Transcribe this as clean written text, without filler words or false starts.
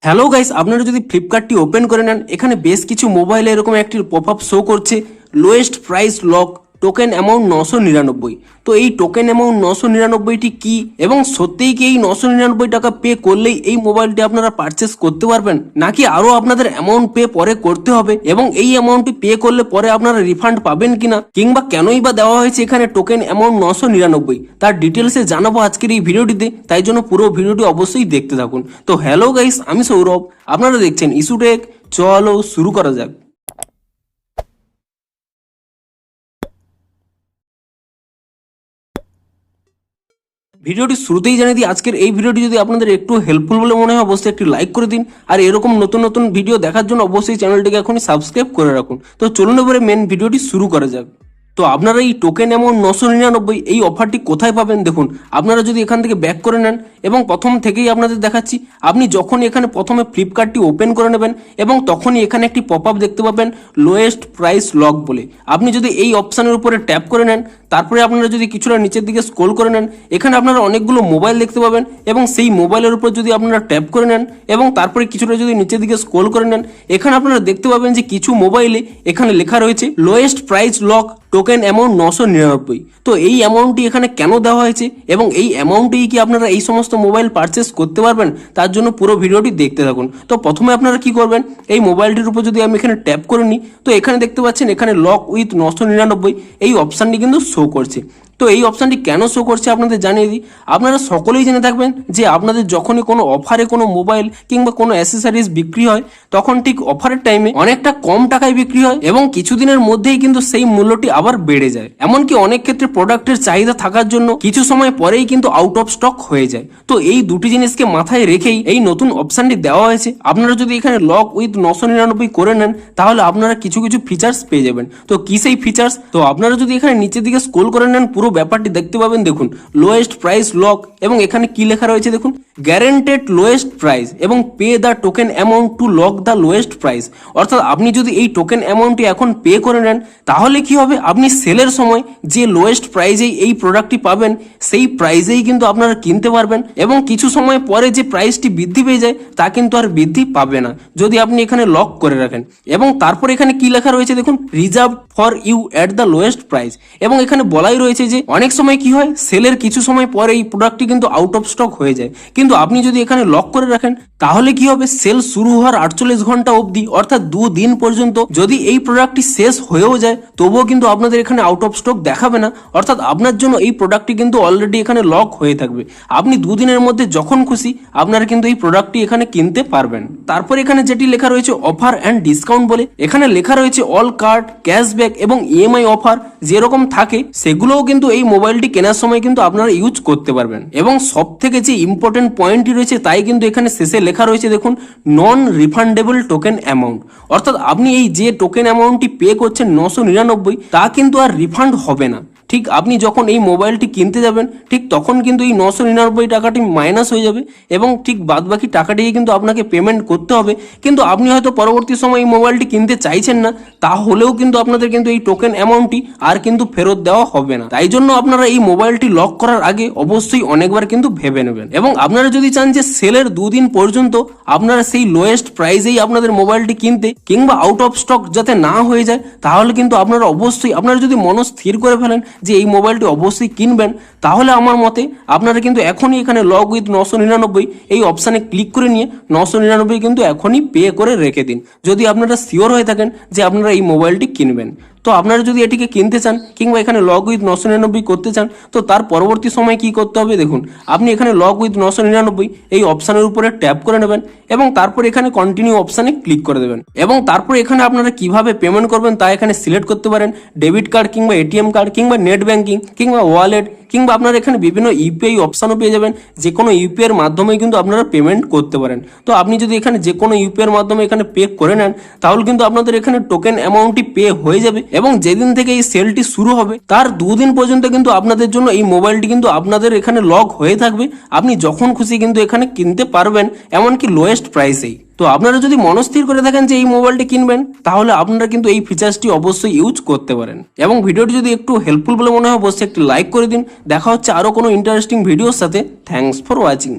Hello guys, আপনারা যদি ফ্লিপকার্টটি open করে নেন, এখানে বেশ কিছু মোবাইলে এরকম একটি পপআপ শো করছে lowest price lock token amount 999। তো এই টোকেন অ্যামাউন্ট 999টি কি এবং সত্যিই কি এই 999 টাকা পে করলেই এই মোবাইলটি আপনারা পারচেস করতে পারবেন, নাকি আরও আপনাদের অ্যামাউন্ট পে পরে করতে হবে এবং এই অ্যামাউন্টটি পে করলে পরে আপনারা রিফান্ড পাবেন কিনা, কিংবা কেনই বা দেওয়া হয়েছে এখানে টোকেন অ্যামাউন্ট 999, তার ডিটেলসে জানাবো আজকের এই ভিডিওটিতে। তাই জন্য পুরো ভিডিওটি অবশ্যই দেখতে থাকুন। তো হ্যালো গাইস, আমি সৌরভ, আপনারা দেখছেন ইস্যুটেক। চলো শুরু করা যাক। ভিডিওটি শুরুতেই জানিয়ে দিই, আজকের এই ভিডিওটি যদি আপনাদের একটু হেল্পফুল বলে মনে হয় অবশ্যই একটি লাইক করে দিন, আর এরকম নতুন নতুন ভিডিও দেখার জন্য অবশ্যই চ্যানেলটিকে এখনই সাবস্ক্রাইব করে রাখুন। তো চলুন এবারে মেন ভিডিওটি শুরু করা যাক। তো আপনারা এই টোকেন অ্যামাউন্ট 999 এই অফারটি কোথায় পাবেন দেখুন। আপনারা যদি এখান থেকে ব্যাক করে নেন এবং প্রথম থেকেই আপনাদের দেখাচ্ছি, আপনি যখনই এখানে প্রথমে ফ্লিপকার্টটি ওপেন করে নেবেন এবং তখনই এখানে একটি পপআপ দেখতে পাবেন লোয়েস্ট প্রাইস লক বলে। আপনি যদি এই অপশানের উপরে ট্যাপ করে নেন, তারপরে আপনারা যদি কিছুটা নিচের দিকে স্ক্রল করে নেন, এখানে আপনারা অনেকগুলো মোবাইল দেখতে পাবেন এবং সেই মোবাইলের উপর যদি আপনারা ট্যাপ করে নেন এবং তারপরে কিছুটা যদি নিচের দিকে স্ক্রল করে নেন, এখানে আপনারা দেখতে পাবেন যে কিছু মোবাইলে এখানে লেখা রয়েছে lowest price lock token amount 999। তো এই অ্যামাউন্টটি এখানে কেন দেওয়া হয়েছে এবং এই অ্যামাউন্টেই কি আপনারা এই সমস্ত মোবাইল পারচেস করতে পারবেন, তার জন্য পুরো ভিডিওটি দেখতে থাকুন। তো প্রথমে আপনারা কি করবেন, এই মোবাইলটির উপর যদি আমি এখানে ট্যাপ করে নিই, তো এখানে দেখতে পাচ্ছেন এখানে লক উইথ 999 এই অপশানটি কিন্তু শো করছে। তো এই অপশানটি কেন শো করছে আপনাদের জানিয়ে দিই। আপনারা সকলেই জেনে থাকবেন যে আপনাদের যখনই কোনো অফারে কোনো মোবাইল কিংবা কোনো অ্যাসেসরিজ বিক্রি হয়, তখন ঠিক অফারের টাইমে অনেকটা কম টাকায় বিক্রি হয় এবং কিছুদিনের মধ্যেই কিন্তু সেই মূল্যটি আবার বেড়ে যায়। এমনকি অনেক ক্ষেত্রে প্রোডাক্টের চাহিদা থাকার জন্য কিছু সময় পরেই কিন্তু আউট অফ স্টক হয়ে যায়। তো এই দুটি জিনিসকে মাথায় রেখেই এই নতুন অপশানটি দেওয়া হয়েছে। আপনারা যদি এখানে লক উইথ 999 করে নেন, তাহলে আপনারা কিছু কিছু ফিচার্স পেয়ে যাবেন। তো কি সেই ফিচার্স? তো আপনারা যদি এখানে নিচের দিকে স্ক্রল করে নেন, পুরো ব্যাপারটি দেখতে পাবেন। দেখুন লোয়েস্ট প্রাইস লক এবং এখানে কি লেখা রয়েছে দেখুন, গ্যারেন্টেড লোয়েস্ট প্রাইস এবং pay the token amount two lock the lowest price. অর্থাৎ আপনি যদি এই টোকেন অ্যামাউন্টটি এখন পে করে নেন, তাহলে কি হবে, আপনি সেলের সময় যে লোয়েস্ট প্রাইজেই এই প্রোডাক্টটি পাবেন, সেই প্রাইজেই কিন্তু আপনারা কিনতে পারবেন এবং কিছু সময় পরে যে প্রাইসটি বৃদ্ধি পেয়ে যায় তা কিন্তু আর বৃদ্ধি পাবে না যদি আপনি এখানে লক করে রাখেন। এবং তারপর এখানে কি লেখা রয়েছে দেখুন, reserve for you at the lowest price. এবং এখানে বলাই রয়েছে যে অনেক সময় কি হয়, সেলের কিছু সময় পরে এই প্রোডাক্টটি কিন্তু আউট অফ স্টক হয়ে যায়, কিন্তু আপনি যদি এখানে লক করে রাখেন, তাহলে কি হবে, সেল শুরু হওয়ার 48 ঘন্টা অবধি অর্থাৎ 2 দিন পর্যন্ত যদি এই প্রোডাক্টটি শেষ হয়েও যায়, তবুও কিন্তু আপনাদের এখানে আউট অফ স্টক দেখাবে না। অর্থাৎ আপনার জন্য এই প্রোডাক্টটি কিন্তু অলরেডি এখানে লক হয়ে থাকবে। আপনি 2 দিনের মধ্যে যখন খুশি আপনারা কিন্তু এই প্রোডাক্টটি এখানে কিনতে পারবেন। তারপর এখানে যেটি লেখা রয়েছে অফার অ্যান্ড ডিসকাউন্ট বলে, এখানে লেখা রয়েছে অল কার্ড, ক্যাশব্যাক এবং ইএমআই অফার যেরকম থাকে সেগুলোও কিন্তু এই মোবাইলটি কেনার সময় কিন্তু আপনারা ইউজ করতে পারবেন। এবং সব থেকে যে ইম্পর্টেন্ট পয়েন্টটি রয়েছে তাই কিন্তু এখানে শেষে লেখা রয়েছে দেখুন, নন রিফান্ডেবল টোকেন অ্যামাউন্ট। অর্থাৎ আপনি এই যে টোকেন অ্যামাউন্টটি পে করছেন 999, তা কিন্তু আর রিফান্ড হবে না। ঠিক আপনি যখন এই মোবাইলটি কিনতে যাবেন, ঠিক তখন কিন্তু এই 999 টাকাটি মাইনাস হয়ে যাবে এবং ঠিক বাদবাকি টাকাটি কিন্তু আপনাকে পেমেন্ট করতে হবে। কিন্তু আপনি হয়তো পরবর্তী সময় এই মোবাইলটি কিনতে চাইছেন না, তাহলেও কিন্তু আপনাদের কিন্তু এই টোকেন অ্যামাউন্টটি আর কিন্তু ফেরত দেওয়া হবে না। তাই জন্য আপনারা এই মোবাইলটি লক করার আগে অবশ্যই অনেকবার কিন্তু ভেবে নেবেন। এবং আপনারা যদি চান যে সেলের 2 দিন পর্যন্ত আপনারা সেই লোয়েস্ট প্রাইসেই আপনাদের মোবাইলটি কিনতে কিংবা আউট অফ স্টক যাতে না হয়ে যায়, তাহলে কিন্তু আপনারা অবশ্যই, আপনারা যদি মনস্থির করে ফেলেন যে এই মোবাইলটি অবশ্যই কিনবেন, তাহলে আমার মতে আপনারা কিন্তু এখনই এখানে লক উইথ 999 এই অপশানে ক্লিক করে নিয়ে 999 কিন্তু এখনই পে করে রেখে দিন, যদি আপনারা শিওর হয়ে থাকেন যে আপনারা এই মোবাইলটি কিনবেন। তো আপনারা যদি এটিকে কিনতে চান কিংবা এখানে লক উইথ 999 করতে চান, তো তার পরবর্তী সময় কি করতে হবে দেখুন, আপনি এখানে লক উইথ 999 এই অপশানের উপরে ট্যাপ করে নেবেন এবং তারপর এখানে কন্টিনিউ অপশানে ক্লিক করে দেবেন। এবং তারপর এখানে আপনারা কিভাবে পেমেন্ট করবেন তা এখানে সিলেক্ট করতে পারেন, ডেবিট কার্ড কিংবা এটিএম কার্ড কিংবা নেট ব্যাঙ্কিং কিংবা ওয়ালেট কিংবা আপনারা এখানে বিভিন্ন ইউপিআই অপশানও পেয়ে যাবেন। যে কোনো ইউপিআইয়ের মাধ্যমে কিন্তু আপনারা পেমেন্ট করতে পারেন। তো আপনি যদি এখানে যে কোনো ইউপিআইয়ের মাধ্যমে এখানে পে করে নেন, তাহলে কিন্তু আপনাদের এখানে টোকেন অ্যামাউন্টটি পে হয়ে যাবে এবং যেদিন থেকে এই সেলটি শুরু হবে তার 2 দিন পর্যন্ত কিন্তু আপনাদের জন্য এই মোবাইলটি কিন্তু আপনাদের এখানে লক হয়ে থাকবে। আপনি যখন খুশি কিন্তু এখানে কিনতে পারবেন, এমনকি লোয়েস্ট প্রাইসেই। তো আপনারা যদি মনস্থির করে থাকেন যে এই মোবাইলটি কিনবেন, তাহলে আপনারা কিন্তু এই ফিচার্সটি অবশ্যই ইউজ করতে পারেন। এবং ভিডিওটি যদি একটু হেল্পফুল বলে মনে হয় অবশ্যই একটি লাইক করে দিন। দেখা হচ্ছে আরও কোনো ইন্টারেস্টিং ভিডিওর সাথে। Thanks for watching.